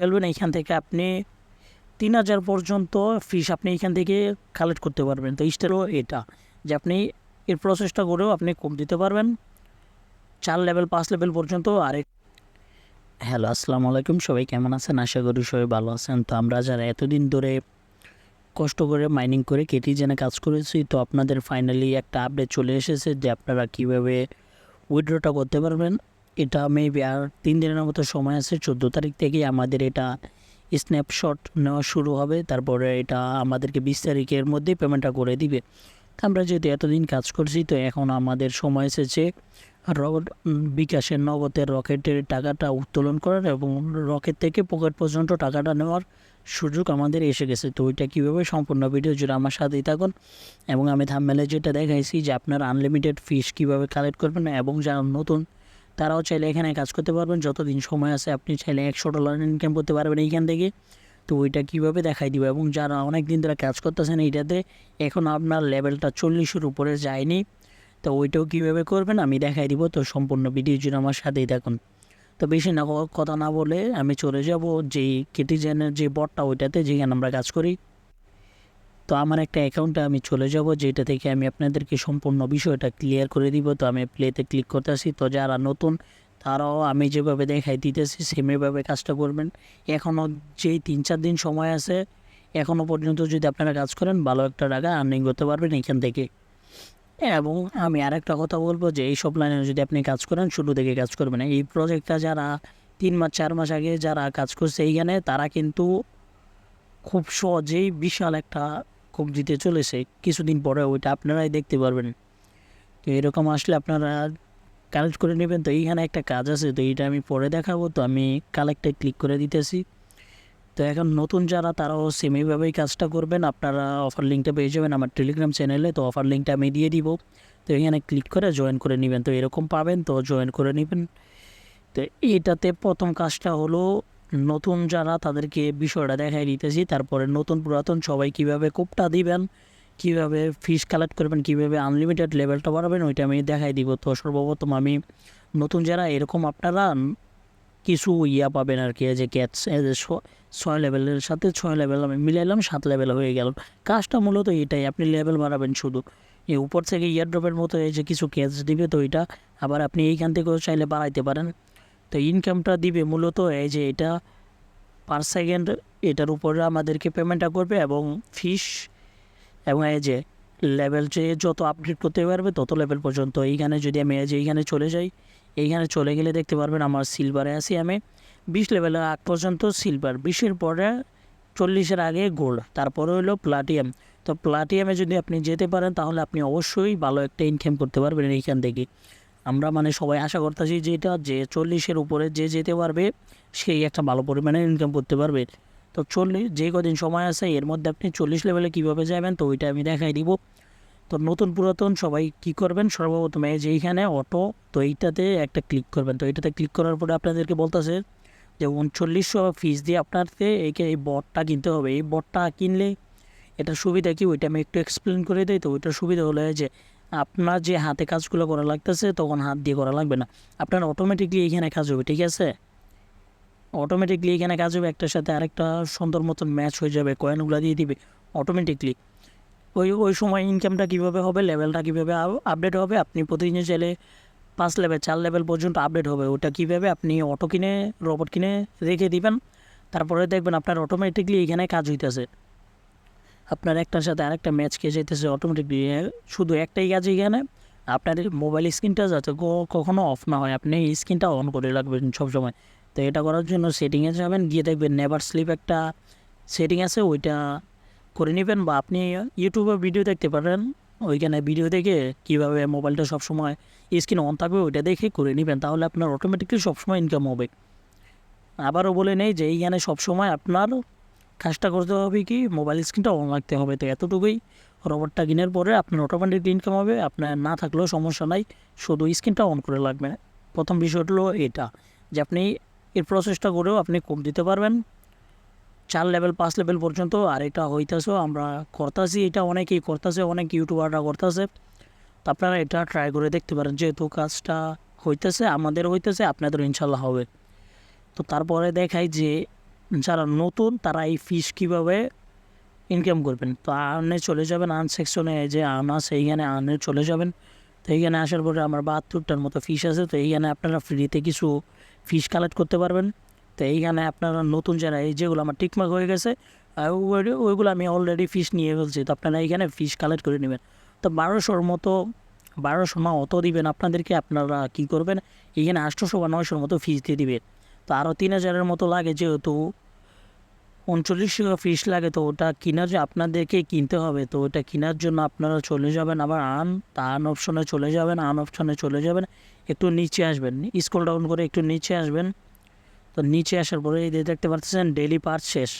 ফেলবেন এইখান থেকে আপনি 3000 পর্যন্ত ফিস আপনি এইখান থেকে কালেক্ট করতে পারবেন। তো স্টারও এটা যে আপনি এর প্রসেসটা করেও আপনি কম দিতে পারবেন 4 লেভেল 5 লেভেল পর্যন্ত। আরেক হ্যালো, আসসালামু আলাইকুম, সবাই কেমন আছেন? আশা করি সবাই ভালো আছেন। তো আমরা যারা এতদিন ধরে কষ্ট করে মাইনিং করে কেটিজেনে কাজ করেছি, তো আপনাদের ফাইনালি একটা আপডেট চলে এসেছে যে আপনারা কীভাবে উইথড্রটা করতে পারবেন। এটা মেবি আর 3 দিনের মতো সময় আছে। 14 তারিখ থেকেই আমাদের এটা স্ন্যাপশট নেওয়া শুরু হবে। তারপরে এটা আমাদেরকে 20 তারিখের মধ্যেই পেমেন্টটা করে দিবে। আমরা যেহেতু এতদিন কাজ করছি, তো এখন আমাদের সময় এসেছে বিকাশের নগদের রকেটের টাকাটা উত্তোলন করার এবং রকেট থেকে পকেট পর্যন্ত টাকাটা নেওয়ার সুযোগ আমাদের এসে গেছে। তো ওইটা কীভাবে সম্পূর্ণ ভিডিও জুড়ে আমার সাথেই থাকুন। এবং আমি থাম্বনেলে যেটা দেখাইছি যে আপনারা আনলিমিটেড ফিস কীভাবে কালেক্ট করবেন এবং যারা নতুন তারাও চাইলে এখানে কাজ করতে পারবেন। যতদিন সময় আছে আপনি চাইলে $100 ইনকাম করতে পারবেন এইখান থেকে। তো ওইটা কীভাবে দেখাই দিব। এবং যারা অনেক দিন ধরে কাজ করতেছেন এইটাতে, এখন আপনার লেভেলটা 40-এর উপরে যায়নি, তো ওইটাও কীভাবে করবেন আমি দেখাই দিব। তো সম্পূর্ণ ভিডিও জুড়ে আমার সাথেই থাকুন। তো বেশি না কথা না বলে আমি চলে যাব যেই কেটিজেনের যে বটটা ওইটাতে, যেখানে আমরা কাজ করি। তো আমার একটা অ্যাকাউন্টে আমি চলে যাব, যেটা থেকে আমি আপনাদেরকে সম্পূর্ণ বিষয়টা ক্লিয়ার করে দিব। তো আমি প্লেতে ক্লিক করতেছি। তো যারা নতুন তারাও আমি যেভাবে দেখাই দিতেছি সেমভাবে কাজটা করবেন। এখনও যেই 3-4 দিন সময় আছে, এখনও পর্যন্ত যদি আপনারা কাজ করেন ভালো একটা টাকা আর্নিং করতে পারবেন এখান থেকে। এবং আমি আরেকটা কথা বলবো যে এইসব লাইনে যদি আপনি কাজ করেন, শুরু থেকে কাজ করবেন। এই প্রজেক্টটা যারা 3 মাস 4 মাস আগে যারা কাজ করছে এইখানে, তারা কিন্তু খুব সহজেই বিশাল একটা কোপ দিতে চলেছে। কিছুদিন পরে ওইটা আপনারাই দেখতে পারবেন। তো এরকম আসলে আপনারা কালেক্ট করে নেবেন। তো এইখানে একটা কাজ আছে, তো এইটা আমি পরে দেখাবো। তো আমি কালেক্টে ক্লিক করে দিতেছি। তো এখন নতুন যারা তারাও সেম এইভাবেই কাজটা করবেন। আপনারা অফার লিঙ্কটা পেয়ে যাবেন আমার টেলিগ্রাম চ্যানেলে। তো অফার লিঙ্কটা আমি দিয়ে দিব। তো এখানে ক্লিক করে জয়েন করে নেবেন। তো এরকম পাবেন, তো জয়েন করে নেবেন। তো এটাতে প্রথম কাজটা হলো নতুন যারা তাদেরকে বিষয়টা দেখাই দিতেছি। তারপরে নতুন পুরাতন সবাই কিভাবে কোপটা দিবেন, কিভাবে ফিস কালেক্ট করবেন, কিভাবে আনলিমিটেড লেভেলটা বাড়াবেন, ওইটা আমি দেখাই দিব। তো সর্বপ্রথম আমি নতুন যারা এরকম আপনারা কিছু পাবেন আর কি, যে ক্যাটস 6 লেভেলের সাথে 6 লেভেল আমি মিলাইলাম, 7 লেভেল হয়ে গেল। কাজটা মূলত এটাই, আপনি লেভেল বাড়াবেন শুধু। এই উপর থেকে ইয়ারড্রপের মতো এই যে কিছু ক্যাচ দিবে, তো এটা আবার আপনি এইখান থেকেও চাইলে বাড়াইতে পারেন। তো ইনকামটা দিবে মূলত এই যে এটা পার সেকেন্ড, এটার উপরে আমাদেরকে পেমেন্টটা করবে এবং ফিস এবং এই যে লেভেল যে যত আপডেট করতে পারবে তত লেভেল পর্যন্ত। এইখানে যদি আমি এই যে এইখানে চলে যাই, এইখানে চলে গেলে দেখতে পারবেন আমার সিলভারে আছি আমি। 20 লেভেলের আগ পর্যন্ত সিলভার, 20-এর পরে 40-এর আগে গোল্ড, তারপরে হলো প্লাটিয়াম। তো প্লাটিয়ামে যদি আপনি যেতে পারেন তাহলে আপনি অবশ্যই ভালো একটা ইনকাম করতে পারবেন এইখান থেকে। আমরা সবাই আশা করতেছি যে এটা যে 40-এর উপরে যে যেতে পারবে সেই একটা ভালো পরিমাণে ইনকাম করতে পারবে। তো 40 যে কদিন সময় আছে এর মধ্যে আপনি 40 লেভেলে কীভাবে যাবেন, তো ওইটা আমি দেখাই দিব। তো নতুন পুরাতন সবাই কি করবেন, সর্বপ্রথম এই যে এইখানে অটো, তো এইটাতে একটা ক্লিক করবেন। তো এইটাতে ক্লিক করার পরে আপনাদেরকে বলতেছে যে 3900 ফিস দিয়ে আপনাকে এই বটটা কিনতে হবে। এই বটটা কিনলে এটার সুবিধা কি ওইটা আমি একটু এক্সপ্লেন করে দিই। তো ওইটার সুবিধা হলো যে আপনার যে হাতে কাজগুলো করা লাগতেছে তখন হাত দিয়ে করা লাগবে না, আপনার অটোমেটিকলি এইখানে কাজ হবে। ঠিক আছে, অটোমেটিকলি এখানে কাজ হবে, একটার সাথে আরেকটা সুন্দর মতন ম্যাচ হয়ে যাবে, কয়েনগুলো দিয়ে দিবে অটোমেটিকলি। ওই সময় ইনকামটা কীভাবে হবে, লেভেলটা কীভাবে আপডেট হবে, আপনি প্রতিদিন চাইলে 5 লেভেল 4 লেভেল পর্যন্ত আপডেট হবে। ওটা কীভাবে, আপনি অটো কিনে রোবট কিনে রেখে দিবেন, তারপরে দেখবেন আপনার অটোমেটিকলি এখানে কাজ হইতেছে। আপনার একটার সাথে আরেকটা ম্যাচ খেয়ে যেতেছে অটোমেটিকলি। শুধু একটাই কাজ এখানে, আপনার মোবাইল স্ক্রিনটা যাতে কখনও অফ না হয়, আপনি এই স্ক্রিনটা অন করে রাখবেন সবসময়। তো এটা করার জন্য সেটিংয়ে যাবেন, গিয়ে দেখবেন নেভার স্লিপ একটা সেটিং আছে, ওইটা করে নেবেন। বা আপনি ইউটিউবে ভিডিও দেখতে পারেন, ওইখানে ভিডিও দেখে কীভাবে মোবাইলটা সবসময় স্ক্রিন অন থাকবে ওইটা দেখে করে নেবেন, তাহলে আপনার অটোমেটিকলি সবসময় ইনকাম হবে। আবারও বলে নেই যে এইখানে সবসময় আপনার কাজটা করতে হবে কি, মোবাইল স্ক্রিনটা অন রাখতে হবে। তো এতটুকুই, রোবটটা কেনার পরে আপনার অটোমেটিক ইনকাম হবে, আপনার না থাকলেও সমস্যা নাই, শুধু স্ক্রিনটা অন করে লাগবে। প্রথম বিষয়টা হলো এটা যে আপনি এর প্রসেসটা করেও আপনি কম দিতে পারবেন 4 লেভেল 5 লেভেল পর্যন্ত। আর এটা হইতেছেও আমরা করতেছি, এটা অনেকেই করতেছে, অনেক ইউটিউবাররা করতেছে। তো আপনারা এটা ট্রাই করে দেখতে পারেন, যেহেতু কাজটা হইতেছে, আমাদের হইতেছে, আপনাদের ইনশাল্লাহ হবে। তো তারপরে দেখাই যে যারা নতুন তারা এই ফিস কীভাবে ইনকাম করবেন। তো আর্নে চলে যাবেন, আর্ন সেকশনে যে আর্ন আছে এইখানে আর্নে চলে যাবেন। তো এইখানে আসার পরে আমার 72টার মতো ফিস আছে। তো এইখানে আপনারা ফ্রিতে কিছু ফিস কালেক্ট করতে পারবেন। তো এইখানে আপনারা নতুন যারা এই যেগুলো আমার টিকমার্ক হয়ে গেছে ওইগুলো আমি অলরেডি ফিস নিয়ে ফেলছি। তো আপনারা এইখানে ফিস কালেক্ট করে নেবেন। তো 1200-র মতো 1200 না অত দিবেন আপনাদেরকে, আপনারা কী করবেন এইখানে 800 বা 900-র মতো ফিস দিয়ে দিবেন। তো আরও 3000-এর মতো লাগে, যেহেতু 39 টাকা ফিস লাগে। তো ওটা কেনার যে আপনাদেরকে কিনতে হবে, তো ওটা কেনার জন্য আপনারা চলে যাবেন আবার আর্ন অপশনে চলে যাবেন। আর্ন অপশনে চলে যাবেন, একটু নিচে আসবেন, স্ক্রল ডাউন করে একটু নিচে আসবেন। তো নিচে আসার পরে এই দেখতে পাচ্ছেন ডেইলি পারচেস।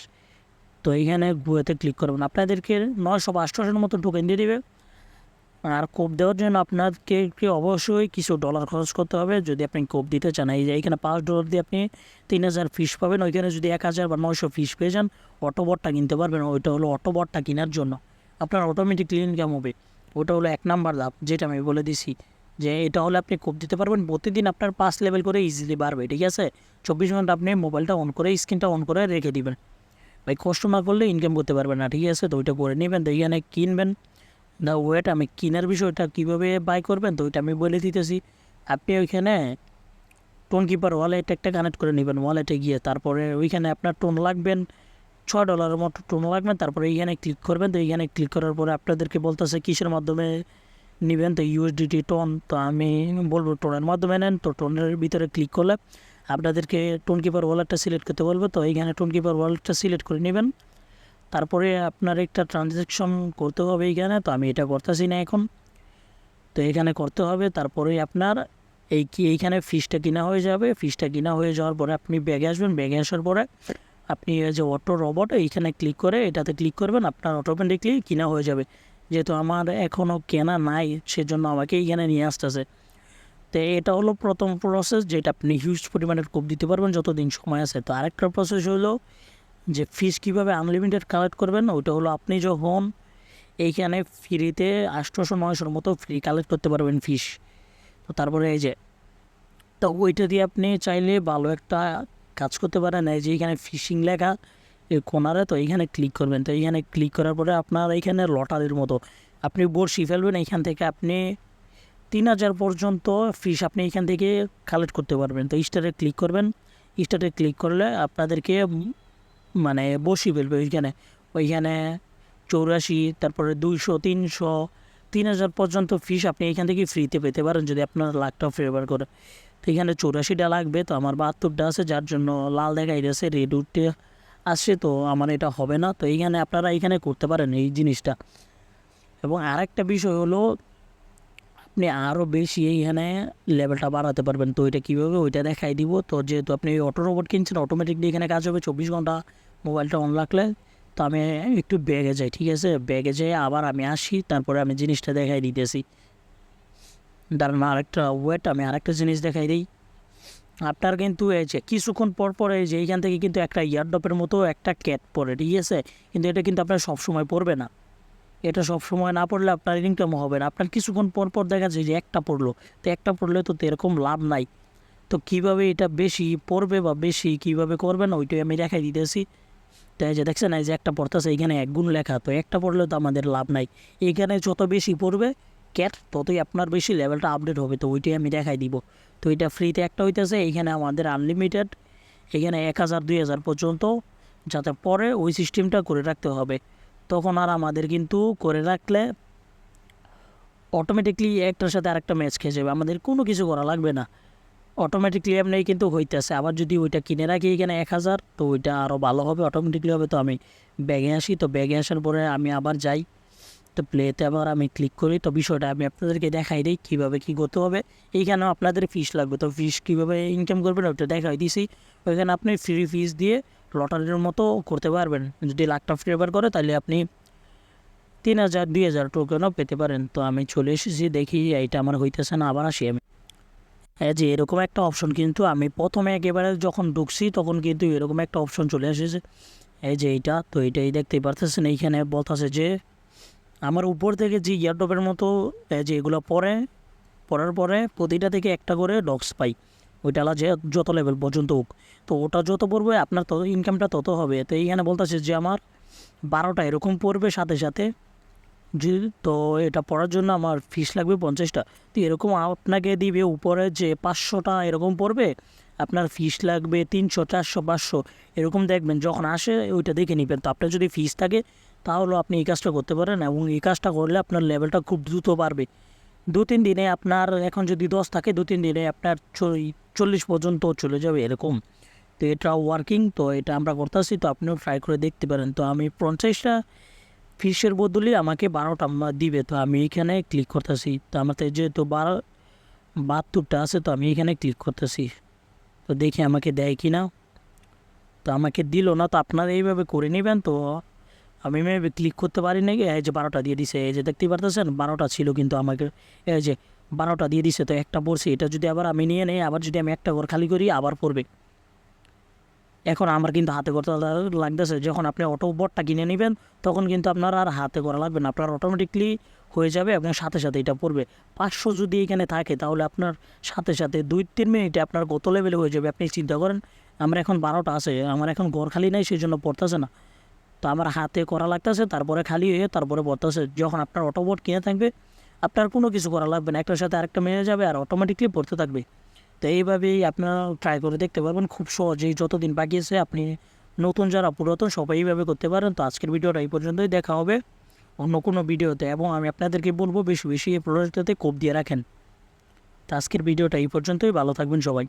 তো এইখানে গুয়েতে ক্লিক করবেন। আপনাদেরকে 900 বা 800-এর মতো টোকেন দিয়ে দেবে। আর কোপ দেওয়ার জন্য আপনাকে অবশ্যই কিছু ডলার খরচ করতে হবে যদি আপনি কোপ দিতে চান। এই যে এখানে $5 দিয়ে আপনি 3000 ফিস পাবেন। ওইখানে যদি 1000 বা 900 ফিস পেয়ে যান, অটোবটটা কিনতে পারবেন। ওইটা হলো অটোবটটা কেনার জন্য আপনার অটোমেটিকলি ইনকাম হবে। ওটা হলো 1 নাম্বার ধাপ, যেটা আমি বলে দিছি যে এটা হলে আপনি কোপ দিতে পারবেন। প্রতিদিন আপনার 5 লেভেল করে ইজিলি বাড়বে, ঠিক আছে। 24 ঘন্টা আপনি মোবাইলটা অন করে স্ক্রিনটা অন করে রেখে দিবেন। ভাই কষ্ট না করলে ইনকাম করতে পারবেন না, ঠিক আছে। তো ওইটা করে নেবেন। তো এইখানে কিনবেন। না ওয়েট, আমি কেনার বিষয়টা কীভাবে বাই করবেন তো ওইটা আমি বলে দিতেছি। আপনি ওইখানে টোন কিপার ওয়ালেট একটা কানেক্ট করে নেবেন। ওয়ালেটে গিয়ে তারপরে ওইখানে আপনার টোন লাগবেন, $6 মতো টোন লাগবেন। তারপরে এইখানে ক্লিক করবেন। তো এইখানে ক্লিক করার পরে আপনাদেরকে বলতেছে কিসের মাধ্যমে নেবেন। তো USDT টোন। তো আমি বলবো টোনের মাধ্যমে নেন। তো টোনের ভিতরে ক্লিক করলে আপনাদেরকে টোন কিপার ওয়ালেটটা সিলেক্ট করতে বলবো। তো এইখানে টোন কিপার ওয়ালেটটা সিলেক্ট করে নেবেন। তারপরে আপনার একটা ট্রানজ্যাকশন করতে হবে এইখানে। তো আমি এটা করতেছি না এখন, তো এখানে করতে হবে। তারপরে আপনার এইখানে ফিসটা কিনা হয়ে যাবে। ফিসটা কিনা হয়ে যাওয়ার পরে আপনি ব্যাগে আসবেন। ব্যাগে আসার পরে আপনি এই যে অটো রোবট এইখানে ক্লিক করে এটাতে ক্লিক করবেন, আপনার অটোমেটিকলি কিনা হয়ে যাবে। যেহেতু আমার এখনও কেনা নাই সেজন্য আমাকে এইখানে নিয়ে আসতেছে। তো এটা হলো প্রথম প্রসেস, যেটা আপনি হিউজ পরিমাণের কোপ দিতে পারবেন যতদিন সময় আছে। তো আরেকটা প্রসেস হলো যে ফিস কীভাবে আনলিমিটেড কালেক্ট করবেন। ওইটা হলো আপনি যখন এইখানে ফ্রিতে 800-900-র মতো ফ্রি কালেক্ট করতে পারবেন ফিস। তো তারপরে এই যে তো ওইটা দিয়ে আপনি চাইলে ভালো একটা কাজ করতে পারেন। এই যে এইখানে ফিশিং লেখা এই কোনারে, তো এইখানে ক্লিক করবেন। তো এইখানে ক্লিক করার পরে আপনার এইখানে লটারির মতো আপনি বড়শি ফেলবেন। এইখান থেকে আপনি 3000 পর্যন্ত ফিস আপনি এইখান থেকে কালেক্ট করতে পারবেন। তো স্টারে ক্লিক করবেন। স্টারে ক্লিক করলে আপনাদেরকে মানে বড়শি ফেলবে ওইখানে 84, তারপরে 200, 300, 3000 পর্যন্ত ফিস আপনি এখান থেকে ফ্রিতে পেতে পারেন যদি আপনার লাখটা ফেভার করে। তো এখানে 84টা লাগবে। তো আমার 72টা আছে, যার জন্য লাল দেখাই যাচ্ছে, রেড উঠতে আসছে। তো আমার এটা হবে না। তো এইখানে আপনারা এইখানে করতে পারেন এই জিনিসটা। এবং আরেকটা বিষয় হলো আপনি আরও বেশি এইখানে লেভেলটা বাড়াতে পারবেন। তো ওইটা কীভাবে ওইটা দেখাই দিব। তো যেহেতু আপনি অটো রোবট কিনছেন, অটোমেটিকলি এখানে কাজ হবে 24 ঘন্টা মোবাইলটা অন রাখলে। তো আমি একটু ব্যাগে যাই, ঠিক আছে। ব্যাগে যেয়ে আবার আমি আসি, তারপরে আমি জিনিসটা দেখাই দিতেছি। দাঁড়ান আরেকটা ওয়েট, আমি আরেকটা জিনিস দেখাই দিই। আপনার কিন্তু এই যে কিছুক্ষণ পর পরে যে এইখান থেকে কিন্তু একটা ইয়ারড্রপের মতো একটা ক্যাট পড়ে, ঠিক আছে। কিন্তু এটা কিন্তু আপনার সবসময় পড়বে না। এটা সবসময় না পড়লে আপনার ইনকাম হবে না। আপনার কিছুক্ষণ পর পর দেখা যায় যে একটা পড়লো, তো একটা পড়লে তো এরকম লাভ নাই। তো কীভাবে এটা বেশি পড়বে বা বেশি কীভাবে করবেন ওইটাই আমি দেখাই দিতেছি। তো এই যে দেখছেন এই যে একটা পড়তেছে, এখানে 1 গুণ লেখা। তো একটা পড়লে তো আমাদের লাভ নাই। এখানে যত বেশি পড়বে ক্যাট ততই আপনার বেশি লেভেলটা আপডেট হবে। তো ওইটাই আমি দেখাই দিব। তো এটা ফ্রিতে একটা হইতেছে, এইখানে আমাদের আনলিমিটেড, এখানে 1000, 2000 পর্যন্ত, যাতে পরে ওই সিস্টেমটা করে রাখতে হবে। তখন আর আমাদের কিন্তু করে রাখলে অটোমেটিকলি একটার সাথে আরেকটা ম্যাচ খেয়ে যাবে, আমাদের কোনো কিছু করা লাগবে না। অটোমেটিকলি এমনি কিন্তু হইতেছে। আবার যদি ওইটা কিনে রাখি এখানে 1000, তো ওইটা আরও ভালো হবে, অটোমেটিকলি হবে। তো আমি ব্যাগে আসি। তো ব্যাগে আসার পরে আমি আবার যাই, তো প্লেতে আবার আমি ক্লিক করি। তো বিষয়টা আমি আপনাদেরকে দেখাই দিই কীভাবে কী করতে হবে। এইখানেও আপনাদের ফিস লাগবে। তো ফিস কীভাবে ইনকাম করবেন ওইটা দেখাই দিছি। ওইখানে আপনি ফ্রি ফিস দিয়ে লটারির মতো করতে পারবেন। যদি লাখটা ফেভার করে তাহলে আপনি 3000, 2000 টোকেনও পেতে পারেন। তো আমি চলে এসেছি, দেখি এইটা আমার হইতেছে না, আবার আসি আমি। হ্যাঁ, যে এরকম একটা অপশন কিন্তু আমি প্রথমে একেবারে যখন ঢুকছি তখন কিন্তু এরকম একটা অপশন চলে এসেছে, এই যে এইটা। তো এইটাই দেখতেই পারতেছেন। এইখানে বলতেছে যে আমার উপর থেকে যে ইয়ারড্রপের মতো যে এগুলো পড়ার পরে প্রতিটা থেকে একটা করে ডক্স পাই। ওই ডালা যে যত লেভেল পর্যন্ত হোক, তো ওটা যত পড়বে আপনার তত ইনকামটা তত হবে। তো এইখানে বলতেছে যে আমার 12টা এরকম পড়বে সাথে সাথে, যে তো এটা পড়ার জন্য আমার ফিস লাগবে 50টা। তো এরকম আপনাকে দিবে উপরে যে 500টা এরকম পড়বে, আপনার ফিস লাগবে 300, 400, 500 এরকম দেখবেন যখন আসে ওইটা দেখে নেবেন। তো আপনার যদি ফিস থাকে তাহলে আপনি এই কাজটা করতে পারেন, এবং এই কাজটা করলে আপনার লেভেলটা খুব দ্রুত বাড়বে। 2-3 দিনে আপনার এখন যদি 10 থাকে 2-3 দিনে আপনার 40 পর্যন্ত চলে যাবে এরকম। তো এটা ওয়ার্কিং, তো এটা আমরা করতেছি, তো আপনিও ট্রাই করে দেখতে পারেন। তো আমি 50টা ফিশের বদলে আমাকে 12টা দিবে, তো আমি এখানে ক্লিক করতেছি। তো আমাদের যেহেতু 72টা আছে, তো আমি এখানে ক্লিক করতেছি, তো দেখি আমাকে দেয় কি না। তো আমাকে দিল না, তো আপনারা এইভাবে করে নেবেন। তো আমি মেবি ক্লিক করতে পারি নাকি, এই যে 12টা দিয়ে দিছে, এই যে দেখতেই পারতেছেন 12টা ছিল, কিন্তু আমাকে এই যে 12টা দিয়ে দিছে, তো একটা পড়ছে। এটা যদি আবার আমি নিয়ে নেই, আবার যদি আমি একটা ঘর খালি করি আবার পড়বে। এখন আমার কিন্তু হাতে করতে লাগতেছে। যখন আপনি অটো বোর্ডটা কিনে নেবেন তখন কিন্তু আপনার আর হাতে করা লাগবে না, আপনার অটোমেটিকলি হয়ে যাবে এবং সাথে সাথে এটা পড়বে। 500 যদি এখানে থাকে তাহলে আপনার সাথে সাথে 2-3 মিনিটে আপনার কত লেভেলে হয়ে যাবে আপনি চিন্তা করেন। আমার এখন 12টা আছে, আমার এখন ঘর খালি নাই, সেই জন্য পড়তেছে না। তো আমার হাতে করা লাগতেছে, তারপরে খালি হয়ে তারপরে পড়তেছে। যখন আপনার অটো বোর্ড কিনে থাকবে আপনার কোনো কিছু করা লাগবে না, একটার সাথে আরেকটা মেরে যাবে আর অটোমেটিকলি পড়তে থাকবে। তো এইভাবেই আপনারা ট্রাই করে দেখতে পারবেন খুব সহজেই, যতদিন বাকি আছে আপনি নতুন যারা পুরাতন সবাই এইভাবে করতে পারেন। তো আজকের ভিডিওটা এই পর্যন্তই, দেখা হবে অন্য কোনো ভিডিওতে, এবং আমি আপনাদেরকে বলবো বেশি বেশি এই প্রোডাক্টটাতে কোপ দিয়ে রাখেন। তো আজকের ভিডিওটা এই পর্যন্তই, ভালো থাকবেন সবাই।